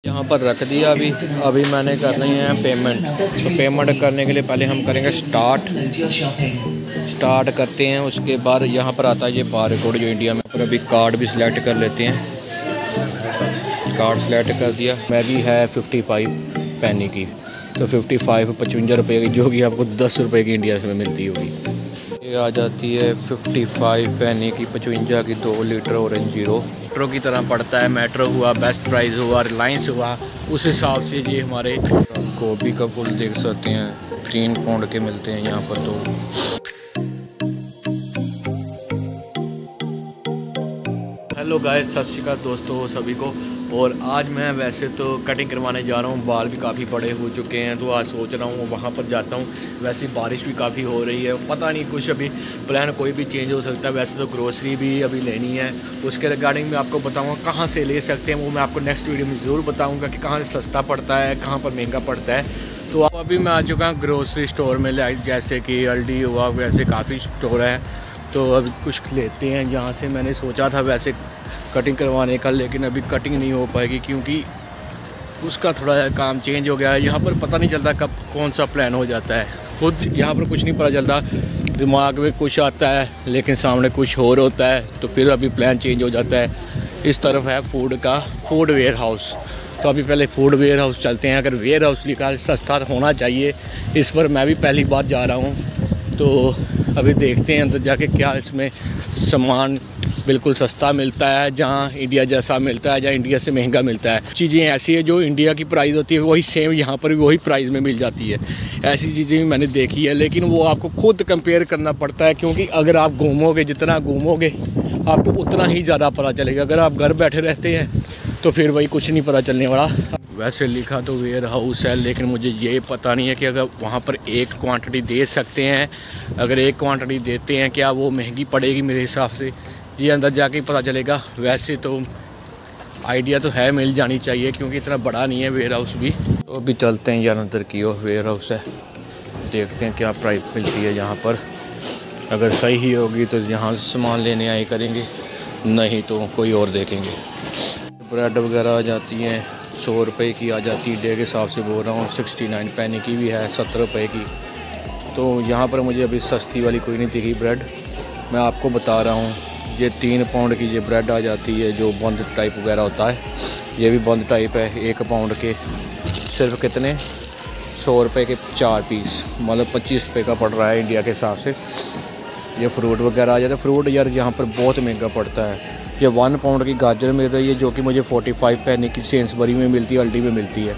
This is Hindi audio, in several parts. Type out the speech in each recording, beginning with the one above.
यहाँ पर रख दिया। अभी मैंने करनी है पेमेंट। तो पेमेंट करने के लिए पहले हम करेंगे स्टार्ट करते हैं। उसके बाद यहाँ पर आता है ये बार कोड जो इंडिया में। पर अभी कार्ड भी सिलेक्ट कर लेते हैं। कार्ड सेलेक्ट कर दिया। मैगी है 55 पैनी की, तो 55 रुपये की, जो कि आपको 10 रुपये की इंडिया में मिलती होगी। ये आ जाती है 55 पैनी की 55 की 2 लीटर ऑरेंज जीरो। मेट्रो की तरह पड़ता है। मेट्रो हुआ, बेस्ट प्राइस हुआ, रिलायंस हुआ, उस हिसाब से ये हमारे गोभी का फूल देख सकते हैं 3 पाउंड के मिलते हैं यहाँ पर। तो हेलो गाइस, सत श्री अकाल दोस्तों सभी को। और आज मैं वैसे तो कटिंग करवाने जा रहा हूँ। बाल भी काफ़ी बड़े हो चुके हैं, तो आज सोच रहा हूँ वहाँ पर जाता हूँ। वैसे बारिश भी काफ़ी हो रही है, पता नहीं कुछ अभी प्लान कोई भी चेंज हो सकता है। वैसे तो ग्रोसरी भी अभी लेनी है, उसके रिगार्डिंग मैं आपको बताऊँगा कहाँ से ले सकते हैं। वो मैं आपको नेक्स्ट वीडियो में ज़रूर बताऊँगा कि कहाँ से सस्ता पड़ता है, कहाँ पर महंगा पड़ता है। तो अभी मैं आ चुका हूँ ग्रोसरी स्टोर में, जैसे कि अल्डी हुआ, वैसे काफ़ी स्टोर है। तो अभी कुछ लेते हैं यहाँ से। मैंने सोचा था वैसे कटिंग करवाने का, लेकिन अभी कटिंग नहीं हो पाएगी क्योंकि उसका थोड़ा काम चेंज हो गया है। यहाँ पर पता नहीं चलता कब कौन सा प्लान हो जाता है। खुद यहाँ पर कुछ नहीं पता चलता, दिमाग में कुछ आता है लेकिन सामने कुछ और होता है, तो फिर अभी प्लान चेंज हो जाता है। इस तरफ है फूड वेयर हाउस। तो अभी पहले फूड वेयर हाउस चलते हैं। अगर वेयर हाउस लिखा सस्ता होना चाहिए, इस पर मैं भी पहली बार जा रहा हूँ। तो अभी देखते हैं अंदर जाके क्या इसमें सामान बिल्कुल सस्ता मिलता है, जहाँ इंडिया जैसा मिलता है, जहाँ इंडिया से महंगा मिलता है। चीज़ें ऐसी है जो इंडिया की प्राइस होती है वही सेम यहाँ पर भी वही प्राइस में मिल जाती है। ऐसी चीज़ें भी मैंने देखी है, लेकिन वो आपको खुद कंपेयर करना पड़ता है, क्योंकि अगर आप घूमोगे, जितना घूमोगे आपको उतना ही ज़्यादा पता चलेगा। अगर आप घर बैठे रहते हैं तो फिर वही कुछ नहीं पता चलने वाला। वैसे लिखा तो वेयर हाउस है, लेकिन मुझे ये पता नहीं है कि अगर वहाँ पर एक क्वांटिटी दे सकते हैं। अगर एक क्वांटिटी देते हैं, क्या वो महंगी पड़ेगी? मेरे हिसाब से ये अंदर जाके पता चलेगा। वैसे तो आइडिया तो है, मिल जानी चाहिए, क्योंकि इतना बड़ा नहीं है वेयर हाउस भी। तो अभी चलते हैं यार अंदर की ओर। वेयर हाउस है, देखते हैं क्या प्राइस मिलती है यहाँ पर। अगर सही ही होगी तो यहाँ से सामान लेने आए करेंगे, नहीं तो कोई और देखेंगे। ब्रेड वगैरह आ जाती हैं 100 रुपये की आ जाती है, डे के हिसाब से बोल रहा हूँ। 69 पैनी की भी है 70 रुपये की। तो यहाँ पर मुझे अभी सस्ती वाली कोई नहीं दिखी ब्रेड। मैं आपको बता रहा हूँ, ये 3 पाउंड की ये ब्रेड आ जाती है, जो बंद टाइप वगैरह होता है। ये भी बंद टाइप है। 1 पाउंड के सिर्फ कितने 100 रुपये के 4 पीस, मतलब 25 रुपये का पड़ रहा है इंडिया के हिसाब से। ये फ्रूट वगैरह आ जाता है। फ्रूट यार यहाँ पर बहुत महंगा पड़ता है। ये 1 पाउंड की गाजर मिल रही है, जो कि मुझे 45 पैनी की सेंसबरी में मिलती है, अल्डी में मिलती है।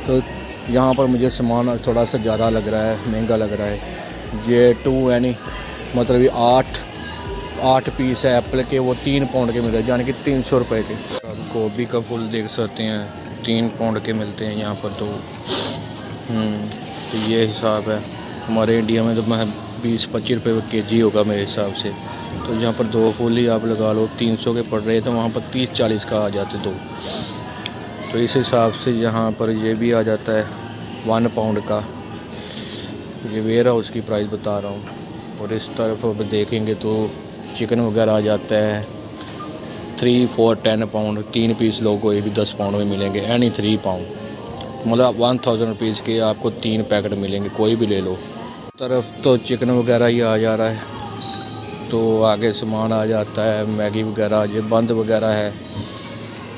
तो यहाँ पर मुझे सामान थोड़ा सा ज़्यादा लग रहा है, महंगा लग रहा है। ये 2 यानी मतलब ये 8 पीस है एप्पल के, वो 3 पाउंड के मिल रहे हैं, यानी कि 300 रुपये के। गोभी का फूल देख सकते हैं 3 पाउंड के मिलते हैं यहाँ पर। तो ये हिसाब है। हमारे इंडिया में तो 20-25 रुपये केजी होगा मेरे हिसाब से। तो यहाँ पर 2 फूल ही आप लगा लो, 300 के पड़ रहे, तो वहाँ पर 30-40 का आ जाते 2। तो इस हिसाब से यहाँ पर ये भी आ जाता है 1 पाउंड का। ये वेयर हाउस की प्राइस बता रहा हूँ। और इस तरफ अब देखेंगे तो चिकन वगैरह आ जाता है 3, 4, 10 पाउंड। 3 पीस लो, कोई भी 10 पाउंड में मिलेंगे, यानी 3 पाउंड, मतलब 1000 रुपीज़ के आपको 3 पैकेट मिलेंगे, कोई भी ले लो। तरफ तो चिकन वगैरह ही आ जा रहा है। तो आगे सामान आ जाता है मैगी वगैरह, ये बंद वगैरह है।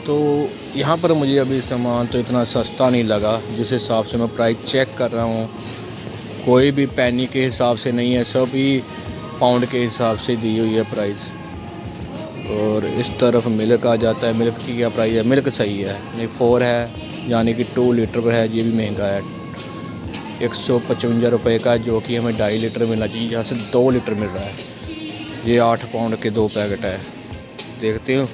तो यहाँ पर मुझे अभी सामान तो इतना सस्ता नहीं लगा। जिस हिसाब से मैं प्राइस चेक कर रहा हूँ, कोई भी पैनी के हिसाब से नहीं है, सभी पाउंड के हिसाब से दी हुई है प्राइस। और इस तरफ मिल्क आ जाता है। मिल्क की क्या प्राइस है? मिल्क सही है, नहीं 4 है, यानी कि 2 लीटर पर है। ये भी महंगा है, 155 रुपये का, जो कि हमें 2.5 लीटर मिलना चाहिए, यहाँ से 2 लीटर मिल रहा है। ये 8 पाउंड के 2 पैकेट है। देखते हो,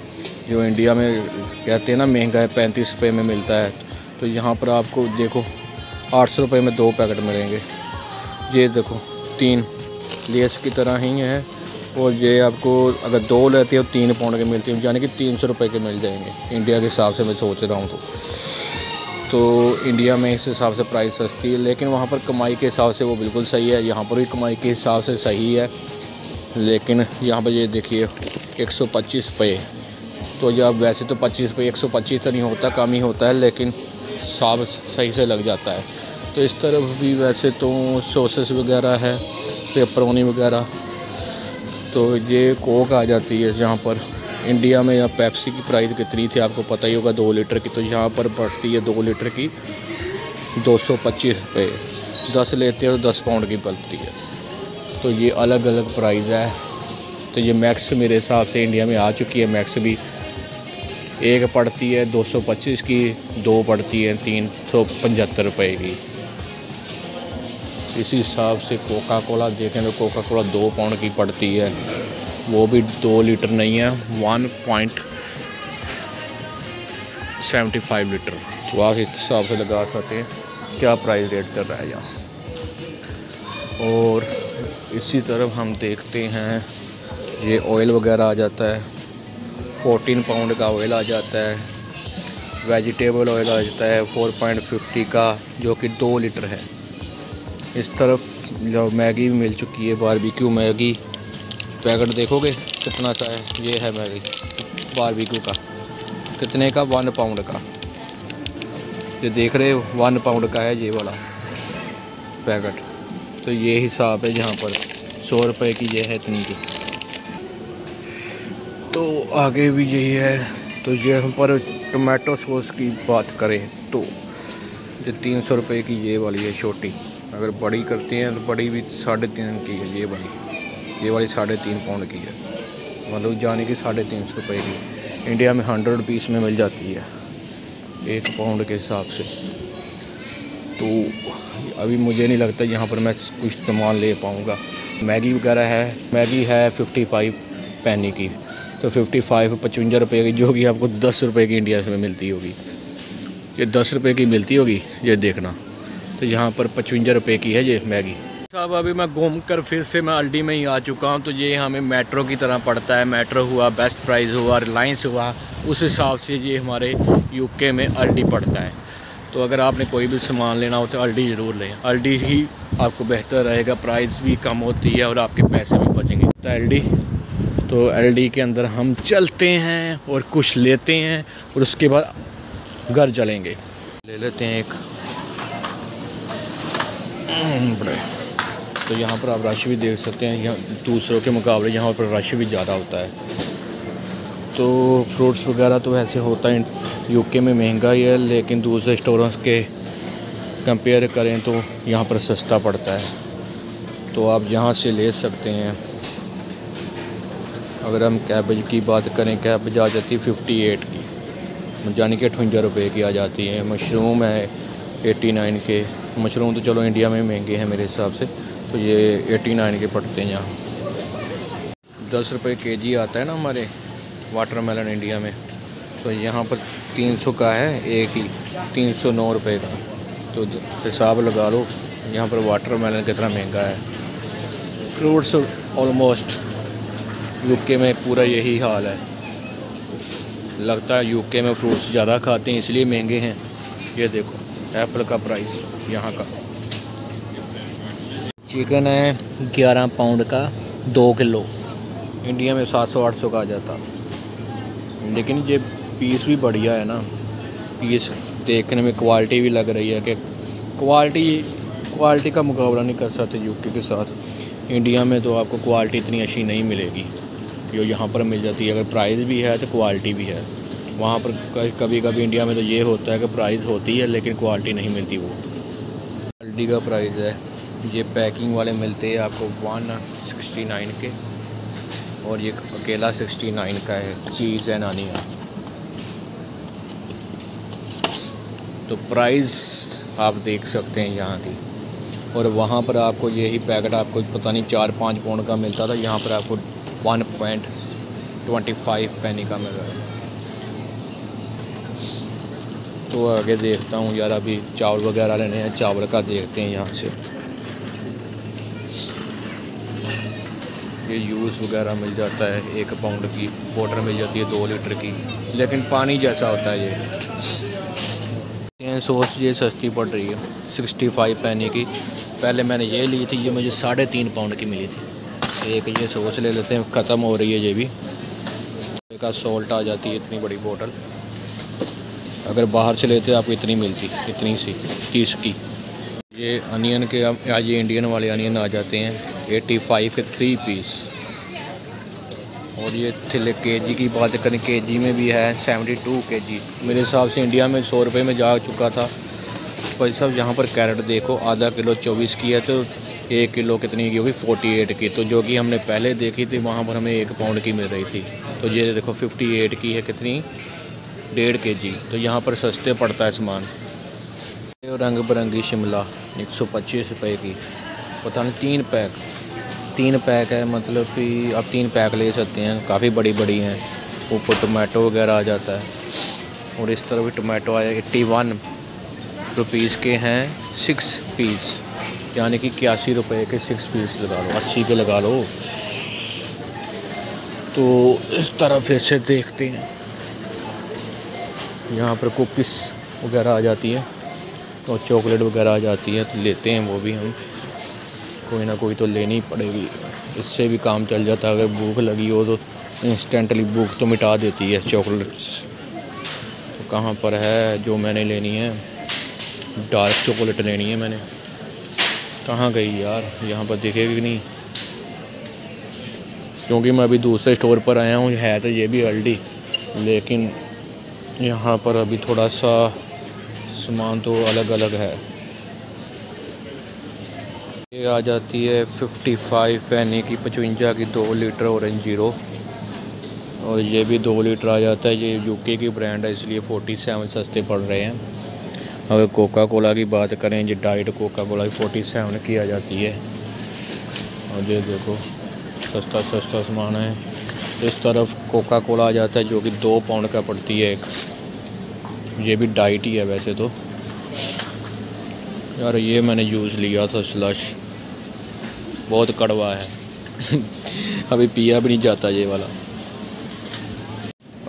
जो इंडिया में कहते हैं ना महंगा है, 35 रुपये में मिलता है, तो यहाँ पर आपको देखो 800 रुपये में 2 पैकेट मिलेंगे। ये देखो 3 लेस की तरह ही है। और ये आपको अगर 2 लेते हो 3 पाउंड के मिलते हैं, यानी कि 300 रुपये के मिल जाएंगे इंडिया के हिसाब से। मैं सोच रहा हूँ तो इंडिया में इस हिसाब से प्राइस सस्ती है, लेकिन वहाँ पर कमाई के हिसाब से वो बिल्कुल सही है। यहाँ पर भी कमाई के हिसाब से सही है, लेकिन यहाँ पर ये देखिए 125 रुपये तो ये अब वैसे तो 25 रुपये 125 तो नहीं होता, कम ही होता है, लेकिन साब सही से लग जाता है। तो इस तरफ भी वैसे तो सॉसेस वगैरह है, पेपरोनी वगैरह। तो ये कोक आ जाती है जहाँ पर इंडिया में, या पेप्सी की प्राइस कितनी थी आपको पता ही होगा 2 लीटर की, तो यहाँ पर पड़ती है 2 लीटर की 225 रुपये, 10 लेते हैं और 10 पाउंड की पड़ती है। तो ये अलग अलग प्राइस है। तो ये मैक्स मेरे हिसाब से इंडिया में आ चुकी है। मैक्स भी एक पड़ती है 225 की, 2 पड़ती है 375 रुपये की। इसी हिसाब से कोका कोला देखें तो कोका कोला 2 पाउंड की पड़ती है, वो भी 2 लीटर नहीं है, 1.75 लीटर। तो आप इस हिसाब से लगा सकते हैं क्या प्राइस रेट कर रहा है यहाँ। और इसी तरफ हम देखते हैं ये ऑयल वगैरह आ जाता है, 14 पाउंड का ऑयल आ जाता है। वेजिटेबल ऑयल आ जाता है 4.50 का, जो कि 2 लीटर है। इस तरफ जो मैगी भी मिल चुकी है, बारबेक्यू मैगी, पैकेट देखोगे कितना सा है। ये है मैगी बारबेक्यू का, कितने का, 1 पाउंड का। ये देख रहे हो 1 पाउंड का है ये वाला पैकेट। तो ये हिसाब है यहाँ पर, 100 रुपये की ये है इतनी की। तो आगे भी यही है। तो ये यहाँ पर टोमेटो सॉस की बात करें तो ये 300 रुपये की ये वाली है छोटी। अगर बड़ी करते हैं तो बड़ी भी 3.5 की है ये वाली 3.5 पाउंड की है, मतलब जाने की 350 रुपये की। इंडिया में 100 रुपीस में मिल जाती है 1 पाउंड के हिसाब से। तो अभी मुझे नहीं लगता यहाँ पर मैं कुछ सामान ले पाऊँगा। मैगी वगैरह है, मैगी है 55 पैनी की, तो 55 रुपये की, जो कि आपको 10 रुपये की इंडिया में मिलती होगी। ये 10 रुपये की मिलती होगी, ये देखना। तो यहाँ पर 55 रुपये की है ये मैगी। साहब अभी मैं घूम कर फिर से मैं अल्डी में ही आ चुका हूँ। तो ये हमें मेट्रो की तरह पड़ता है। मेट्रो हुआ, बेस्ट प्राइस हुआ, रिलायंस हुआ, उस हिसाब से ये हमारे यूके में अल्डी पड़ता है। तो अगर आपने कोई भी सामान लेना हो तो अल्डी ज़रूर लें। अल्डी ही आपको बेहतर रहेगा, प्राइस भी कम होती है और आपके पैसे भी बचेंगे। तो एलडी के अंदर हम चलते हैं और कुछ लेते हैं और उसके बाद घर चलेंगे। ले लेते हैं एक बड़े। तो यहाँ पर आप रश भी देख सकते हैं, यहाँ दूसरों के मुकाबले यहाँ पर रश भी ज़्यादा होता है। तो फ्रूट्स वगैरह तो ऐसे होता है यूके में महंगा ही है, लेकिन दूसरे स्टोरों के कंपेयर करें तो यहाँ पर सस्ता पड़ता है। तो आप यहाँ से ले सकते हैं। अगर हम कैबेज की बात करें, कैबेज आ जाती है 58 की, यानी कि 58 रुपये की आ जाती है। मशरूम है 89 के। मशरूम तो चलो इंडिया में महंगे हैं मेरे हिसाब से, तो ये 89 के पड़ते हैं यहाँ। 10 रुपये केजी आता है ना हमारे वाटरमेलन इंडिया में, तो यहाँ पर 300 का है एक ही, 309 रुपये का। तो हिसाब लगा लो यहाँ पर वाटरमेलन कितना महंगा है। फ्रूट्स ऑलमोस्ट यूके में पूरा यही हाल है। लगता है यूके में फ्रूट्स ज़्यादा खाते हैं इसलिए महंगे हैं। ये देखो एप्पल का प्राइस यहाँ का। चिकन है 11 पाउंड का 2 किलो, इंडिया में 700-800 का आ जाता। लेकिन ये पीस भी बढ़िया है ना, पीस देखने में क्वालिटी भी लग रही है कि क्वालिटी का मुकाबला नहीं कर सकते यूके के साथ। इंडिया में तो आपको क्वालिटी इतनी अच्छी नहीं मिलेगी जो यहाँ पर मिल जाती है। अगर प्राइस भी है तो क्वालिटी भी है। वहाँ पर कभी कभी इंडिया में तो ये होता है कि प्राइस होती है लेकिन क्वालिटी नहीं मिलती। वो अल्डी का प्राइस है, ये पैकिंग वाले मिलते हैं आपको 169 के, और ये अकेला 69 का है। चीज़ है नानी है। तो प्राइस आप देख सकते हैं यहाँ की। और वहाँ पर आपको यही पैकेट आपको पता नहीं 4-5 पाउंड का मिलता था, यहाँ पर आपको 1.25 पैनी का मिल रहा है। तो आगे देखता हूँ यार, अभी चावल वगैरह लेने हैं, चावल का देखते हैं यहाँ से। ये यूज़ वगैरह मिल जाता है 1 पाउंड की, वाटर मिल जाती है 2 लीटर की, लेकिन पानी जैसा होता है ये। सॉस ये सस्ती पड़ रही है 65 पैनी की। पहले मैंने ये ली थी, ये मुझे 3.5 पाउंड की मिली थी। एक ये सॉस ले लेते हैं, ख़त्म हो रही है ये भी। का सॉल्ट आ जाती है इतनी बड़ी बोतल। अगर बाहर से लेते आपको इतनी मिलती, इतनी सी 30 की। ये अनियन के आज ये इंडियन वाले अनियन आ जाते हैं 85 के 3 पीस। और ये केजी की बात करें, केजी में भी है 72 केजी। मेरे हिसाब से इंडिया में 100 रुपये में जा चुका था। भाई साहब यहाँ पर कैरेट देखो, आधा किलो 24 की है तो 1 किलो कितनी की होगी 48 की। तो जो कि हमने पहले देखी थी वहाँ पर हमें 1 पाउंड की मिल रही थी। तो ये देखो 58 की है, कितनी 1.5 केजी। तो यहाँ पर सस्ते पड़ता है सामान। रंग बिरंगी शिमला 125 रुपये की, पता नहीं 3 पैक है, मतलब कि आप 3 पैक ले सकते हैं। काफ़ी बड़ी बड़ी हैं। ऊपर टोमेटो वगैरह आ जाता है। और इस तरह भी टोमेटो आया 81 रुपीज़ के हैं 6 पीस, यानी कि 81 रुपये के 6 पीस लगा लो, 80 के लगा लो। तो इस तरह फिर से देखते हैं। यहाँ पर कुकीज़ वगैरह आ जाती है और चॉकलेट वगैरह आ जाती है, तो लेते हैं वो भी हम। कोई ना कोई तो लेनी ही पड़ेगी, इससे भी काम चल जाता है। अगर भूख लगी हो तो इंस्टेंटली भूख तो मिटा देती है चॉकलेट्स। तो कहाँ पर है जो मैंने लेनी है, डार्क चॉकलेट लेनी है मैंने। कहाँ गई यार, यहाँ पर दिखेगी नहीं, क्योंकि मैं अभी दूसरे स्टोर पर आया हूँ। है तो ये भी अल्डी, लेकिन यहाँ पर अभी थोड़ा सा सामान तो अलग अलग है। ये आ जाती है 55 पैनी की 55 की 2 लीटर ऑरेंज जीरो। और ये भी 2 लीटर आ जाता है। ये यूके की ब्रांड है, इसलिए 47 सस्ते पड़ रहे हैं। अगर कोका कोला की बात करें, ये डाइट कोका कोला 47 की आ जाती है। और ये देखो सस्ता सस्ता सामान है। इस तरफ कोका कोला आ जाता है जो कि 2 पाउंड का पड़ती है एक। ये भी डाइट ही है वैसे तो। यार ये मैंने यूज़ लिया था स्लश, बहुत कड़वा है अभी पिया भी नहीं जाता ये वाला।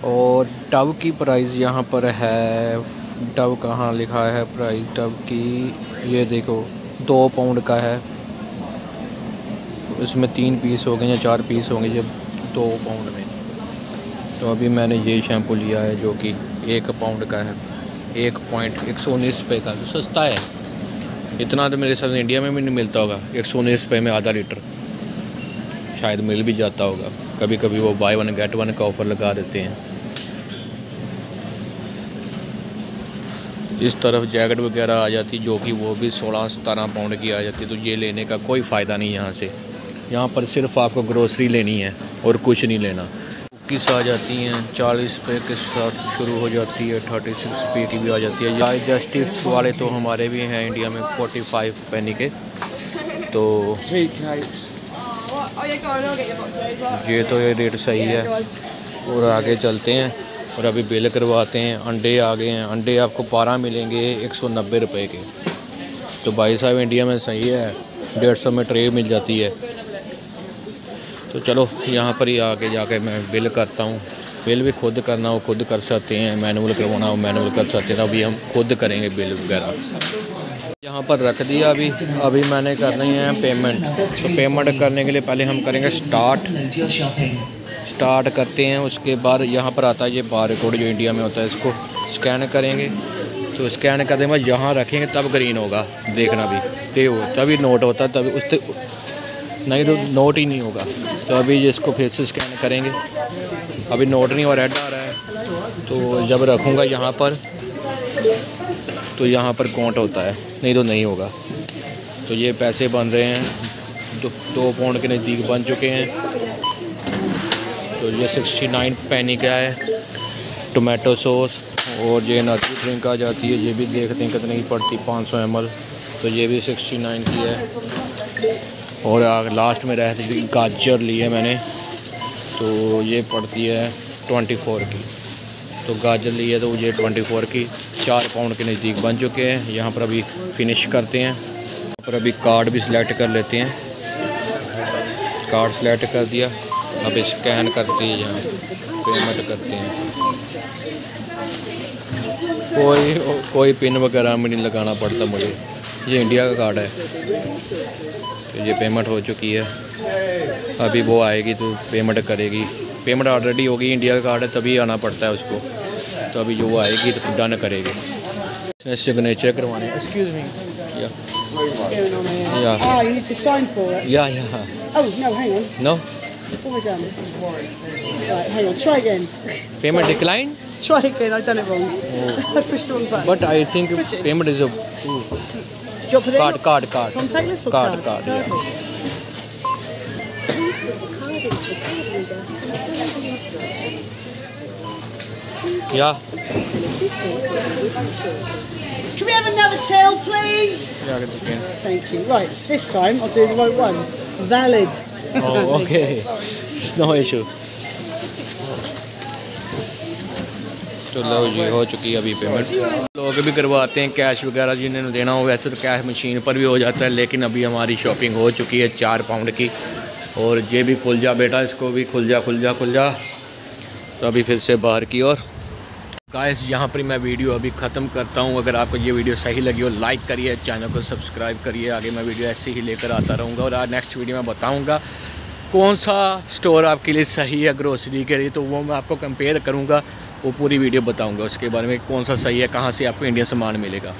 और टब की प्राइस यहाँ पर है, टब कहाँ लिखा है प्राइस टब की, ये देखो 2 पाउंड का है। इसमें 3 पीस हो गए या 4 पीस होंगे जब 2 पाउंड में। तो अभी मैंने ये शैम्पू लिया है जो कि 1 पाउंड का है, 1.119 रुपये का। तो सस्ता है, इतना तो मेरे साथ इंडिया में भी नहीं मिलता होगा। 119 रुपये में आधा लीटर शायद मिल भी जाता होगा। कभी कभी वो बाय 1 गेट 1 का ऑफ़र लगा देते हैं। इस तरफ जैकेट वगैरह आ जाती जो कि वो भी 16-17 पाउंड की आ जाती। तो ये लेने का कोई फ़ायदा नहीं यहाँ से। यहाँ पर सिर्फ आपको ग्रोसरी लेनी है और कुछ नहीं लेना। कुकीज़ आ जाती हैं 40 रुपये के साथ शुरू हो जाती है, 36 रुपये की भी आ जाती है। डाइजेस्टिव वाले तो हमारे भी हैं इंडिया में 45 पैनी के। तो ये तो ये रेट सही है। और आगे चलते हैं और अभी बिल करवाते हैं। अंडे आ गए हैं, अंडे आपको 12 मिलेंगे 190 रुपये के। तो भाई साहब इंडिया में सही है, 150 में ट्रे मिल जाती है। तो चलो यहाँ पर ही आके जाके मैं बिल करता हूँ। बिल भी खुद करना हो खुद कर सकते हैं, मैनुअल करवाना हो मैनुअल कर सकते हैं। अभी हम खुद करेंगे बिल वगैरह। यहाँ पर रख दिया। अभी मैंने करनी है पेमेंट। तो पेमेंट करने के लिए पहले हम करेंगे स्टार्ट करते हैं। उसके बाद यहाँ पर आता है ये बार कोड जो इंडिया में होता है, इसको स्कैन करेंगे। तो स्कैन करने के बाद यहाँ रखेंगे तब ग्रीन होगा, देखना भी ते हो तभी नोट होता है, तभी उस नहीं तो नोट ही नहीं होगा। तो अभी इसको फिर से स्कैन करेंगे। अभी नोट नहीं और रेड आ रहा है। तो जब रखूँगा यहाँ पर तो यहाँ पर काउंट होता है, नहीं तो नहीं होगा। तो ये पैसे बन रहे हैं, 2 पाउंड के नज़दीक बन चुके हैं। तो ये 69 पैनी का है टोमेटो सॉस। और ये एनर्जी ड्रिंक आ जाती है, ये भी देखते हैं कितने की पड़ती, 500 ml। तो ये भी 69 की है। और लास्ट में रहती गाजर ली है मैंने, तो ये पड़ती है 24 की। तो गाजर ली है तो ये 24 की 4 पाउंड के नज़दीक बन चुके हैं। यहाँ पर अभी फिनिश करते हैं। यहाँ पर अभी कार्ड भी सिलेक्ट कर लेते हैं। कार्ड सिलेक्ट कर दिया, अब स्कैन करते हैं, यहाँ पेमेंट करते हैं। कोई पिन वगैरह में नहीं लगाना पड़ता मुझे, ये इंडिया का कार्ड है। तो ये पेमेंट हो चुकी है। अभी वो आएगी तो पेमेंट करेगी पेमेंट ऑलरेडी होगी, इंडिया का कार्ड है तभी आना पड़ता है उसको। तो अभी जो वो आएगी तो डन करेगी। सिग्नेचर करवाने। Excuse me. या Ah, you need to sign for it. या Oh, no, hang on. No What have I done? Right, hang on. Try again. Payment Sorry. Decline Try again. I've done it wrong. I pushed the wrong button. But I think payment is Do you want to put it in? Card Contactless or Card, card? yeah. या Can we have another till, please? या Thank you. Right, so this time I'll do the right one. Valid. Okay no issue. तो लो जी हो चुकी है अभी पेमेंट। लोग भी करवाते हैं कैश वगैरह जिन्हें देना हो, वैसे तो कैश मशीन पर भी हो जाता है, लेकिन अभी हमारी शॉपिंग हो चुकी है 4 पाउंड की। और ये भी खुल जा बेटा, इसको भी खुल जा। तो अभी फिर से बाहर की ओर। गाइस यहाँ पर मैं वीडियो अभी ख़त्म करता हूँ। अगर आपको ये वीडियो सही लगी हो लाइक करिए, चैनल को सब्सक्राइब करिए। आगे मैं वीडियो ऐसे ही लेकर आता रहूँगा। और आज नेक्स्ट वीडियो में बताऊँगा कौन सा स्टोर आपके लिए सही है ग्रोसरी के लिए, तो वो मैं आपको कंपेयर करूँगा, वो पूरी वीडियो बताऊँगा उसके बारे में, कौन सा सही है, कहाँ से आपको इंडियन सामान मिलेगा।